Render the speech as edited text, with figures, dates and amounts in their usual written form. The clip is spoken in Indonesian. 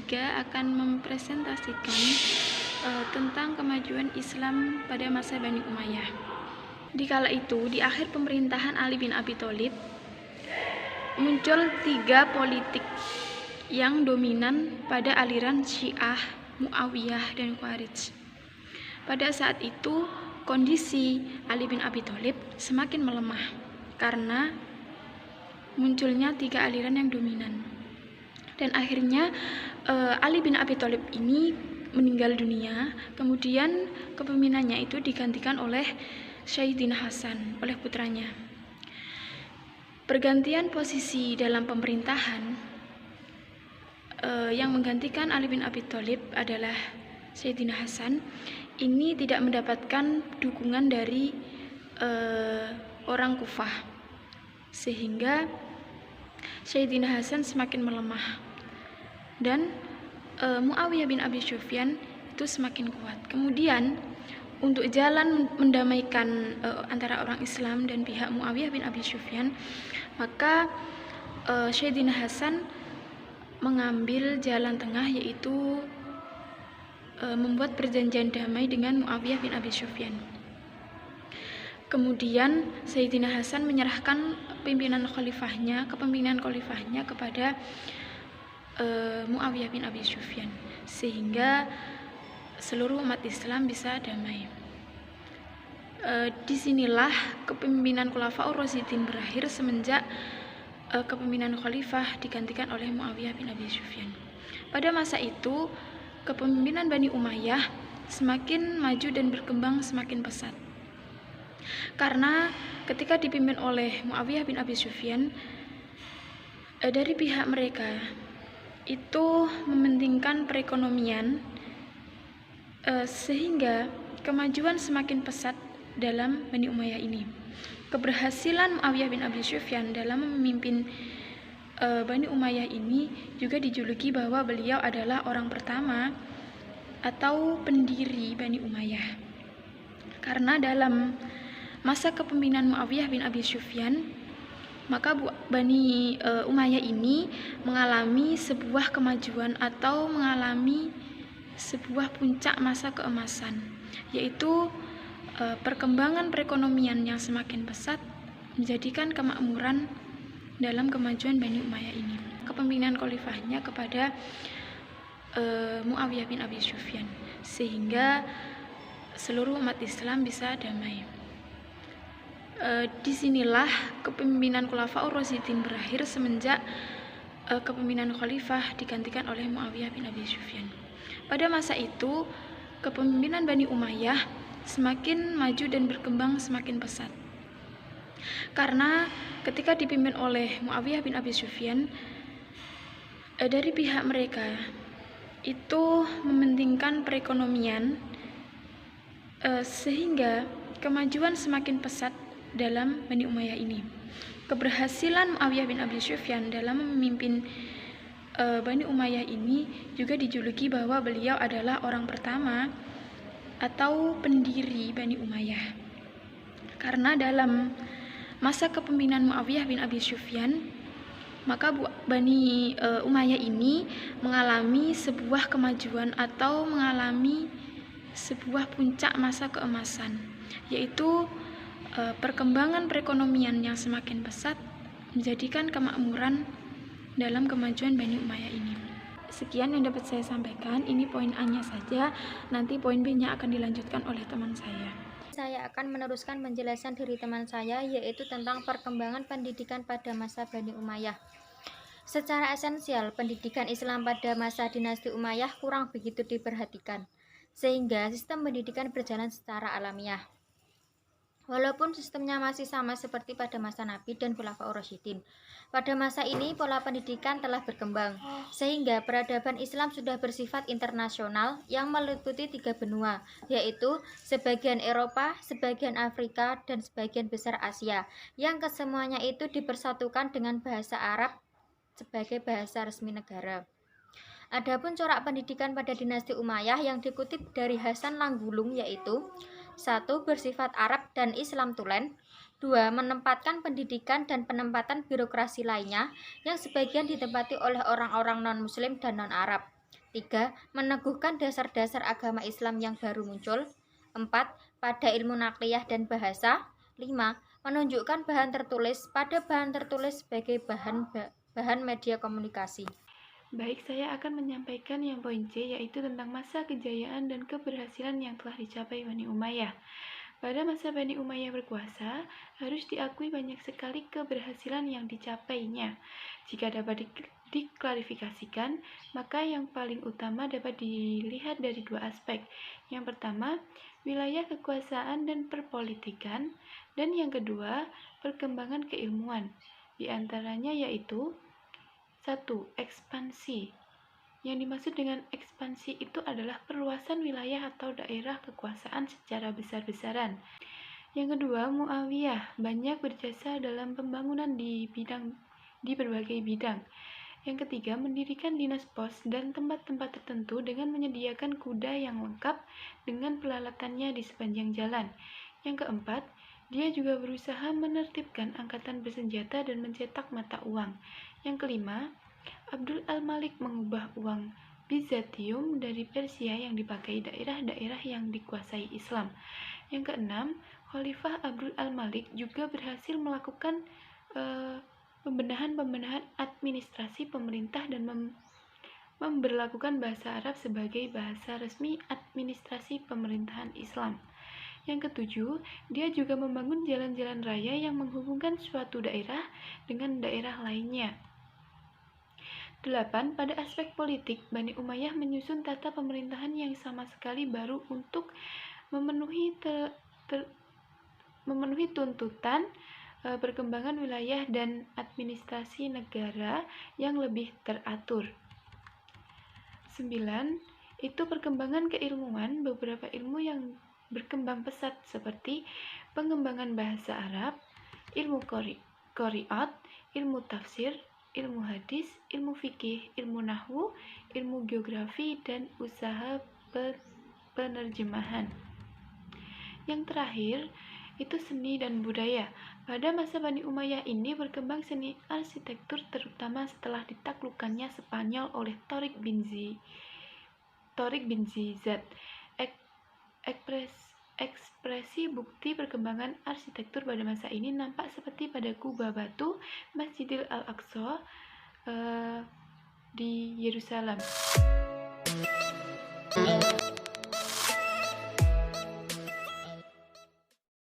3 akan mempresentasikan tentang kemajuan Islam pada masa Bani Umayyah. Di kala itu, di akhir pemerintahan Ali bin Abi Thalib, muncul 3 politik yang dominan pada aliran Syiah, Muawiyah, dan Khawarij. Pada saat itu, kondisi Ali bin Abi Thalib semakin melemah karena munculnya 3 aliran yang dominan. Dan akhirnya Ali bin Abi Thalib ini meninggal dunia, kemudian kepemimpinannya itu digantikan oleh Sayyidina Hasan, oleh putranya. Pergantian posisi dalam pemerintahan yang menggantikan Ali bin Abi Thalib adalah Sayyidina Hasan. Ini tidak mendapatkan dukungan dari orang Kufah, sehingga Sayyidina Hasan semakin melemah dan Muawiyah bin Abi Sufyan itu semakin kuat. Kemudian untuk jalan mendamaikan antara orang Islam dan pihak Muawiyah bin Abi Sufyan, maka Sayyidina Hasan mengambil jalan tengah, yaitu membuat perjanjian damai dengan Muawiyah bin Abi Sufyan. Kemudian Sayyidina Hasan menyerahkan kepemimpinan khalifahnya kepada Muawiyah bin Abi Sufyan, sehingga seluruh umat Islam bisa damai. Disinilah kepemimpinan Khulafaur Rasyidin berakhir semenjak kepemimpinan khalifah digantikan oleh Muawiyah bin Abi Sufyan. Pada masa itu, kepemimpinan Bani Umayyah semakin maju dan berkembang semakin pesat. Karena ketika dipimpin oleh Muawiyah bin Abi Sufyan, dari pihak mereka itu mementingkan perekonomian, sehingga kemajuan semakin pesat dalam Bani Umayyah ini. Keberhasilan Muawiyah bin Abi Sufyan dalam memimpin Bani Umayyah ini juga dijuluki bahwa beliau adalah orang pertama atau pendiri Bani Umayyah. Karena dalam masa kepemimpinan Muawiyah bin Abi Sufyan, maka Bani Umayyah ini mengalami sebuah kemajuan atau mengalami sebuah puncak masa keemasan, yaitu perkembangan perekonomian yang semakin pesat menjadikan kemakmuran dalam kemajuan Bani Umayyah ini. Kepemimpinan khalifahnya kepada Muawiyah bin Abi Sufyan, sehingga seluruh umat Islam bisa damai. Disinilah kepemimpinan Khulafaur Rasyidin berakhir semenjak kepemimpinan khalifah digantikan oleh Muawiyah bin Abi Sufyan. Pada masa itu, kepemimpinan Bani Umayyah semakin maju dan berkembang semakin pesat. Karena ketika dipimpin oleh Muawiyah bin Abi Sufyan, dari pihak mereka itu mementingkan perekonomian, sehingga kemajuan semakin pesat dalam Bani Umayyah ini. Keberhasilan Muawiyah bin Abi Sufyan dalam memimpin Bani Umayyah ini juga dijuluki bahwa beliau adalah orang pertama atau pendiri Bani Umayyah. Karena dalam masa kepemimpinan Muawiyah bin Abi Sufyan, maka Bani Umayyah ini mengalami sebuah kemajuan atau mengalami sebuah puncak masa keemasan, yaitu perkembangan perekonomian yang semakin pesat menjadikan kemakmuran dalam kemajuan Bani Umayyah ini. Sekian yang dapat saya sampaikan, ini poin A-nya saja, nanti poin B-nya akan dilanjutkan oleh teman saya. Saya akan meneruskan penjelasan dari teman saya, yaitu tentang perkembangan pendidikan pada masa Bani Umayyah. Secara esensial, pendidikan Islam pada masa dinasti Umayyah kurang begitu diperhatikan, sehingga sistem pendidikan berjalan secara alamiah. Walaupun sistemnya masih sama seperti pada masa Nabi dan Khulafaur Rasyidin, pada masa ini pola pendidikan telah berkembang, sehingga peradaban Islam sudah bersifat internasional yang meliputi 3 benua, yaitu sebagian Eropa, sebagian Afrika, dan sebagian besar Asia, yang kesemuanya itu dipersatukan dengan bahasa Arab sebagai bahasa resmi negara. Adapun corak pendidikan pada dinasti Umayyah yang dikutip dari Hasan Langgulung yaitu: 1. Bersifat Arab dan Islam tulen. 2. Menempatkan pendidikan dan penempatan birokrasi lainnya yang sebagian ditempati oleh orang-orang non-muslim dan non-Arab. 3. Meneguhkan dasar-dasar agama Islam yang baru muncul. 4. Pada ilmu nakliyah dan bahasa. 5. Menunjukkan bahan tertulis sebagai bahan media komunikasi. Baik, saya akan menyampaikan yang poin C, yaitu tentang masa kejayaan dan keberhasilan yang telah dicapai Bani Umayyah. Pada masa Bani Umayyah berkuasa, harus diakui banyak sekali keberhasilan yang dicapainya. Jika dapat diklarifikasikan, maka yang paling utama dapat dilihat dari dua aspek. Yang pertama, wilayah kekuasaan dan perpolitikan, dan yang kedua, perkembangan keilmuan. Di antaranya yaitu 1. Ekspansi. Yang dimaksud dengan ekspansi itu adalah perluasan wilayah atau daerah kekuasaan secara besar-besaran. Yang kedua, Muawiyah banyak berjasa dalam pembangunan di berbagai bidang. Yang ketiga, mendirikan dinas pos dan tempat-tempat tertentu dengan menyediakan kuda yang lengkap dengan peralatannya di sepanjang jalan. Yang keempat, dia juga berusaha menertibkan angkatan bersenjata dan mencetak mata uang. Yang kelima, Abdul al-Malik mengubah uang Bizantium dari Persia yang dipakai daerah-daerah yang dikuasai Islam. Yang keenam, Khalifah Abdul al-Malik juga berhasil melakukan pembenahan administrasi pemerintah dan memberlakukan bahasa Arab sebagai bahasa resmi administrasi pemerintahan Islam. Yang ketujuh, dia juga membangun jalan-jalan raya yang menghubungkan suatu daerah dengan daerah lainnya. 8. Pada aspek politik, Bani Umayyah menyusun tata pemerintahan yang sama sekali baru untuk memenuhi tuntutan perkembangan wilayah dan administrasi negara yang lebih teratur. 9. Itu perkembangan keilmuan, beberapa ilmu yang berkembang pesat seperti pengembangan bahasa Arab, ilmu qiraat, ilmu tafsir, ilmu hadis, ilmu fikih, ilmu nahwu, ilmu geografi, dan usaha penerjemahan. Yang terakhir, itu seni dan budaya. Pada masa Bani Umayyah ini berkembang seni arsitektur terutama setelah ditaklukkannya Spanyol oleh Torik bin Ziyad. Ekspresi bukti perkembangan arsitektur pada masa ini nampak seperti pada kubah batu Masjidil Al-Aqsa di Yerusalem.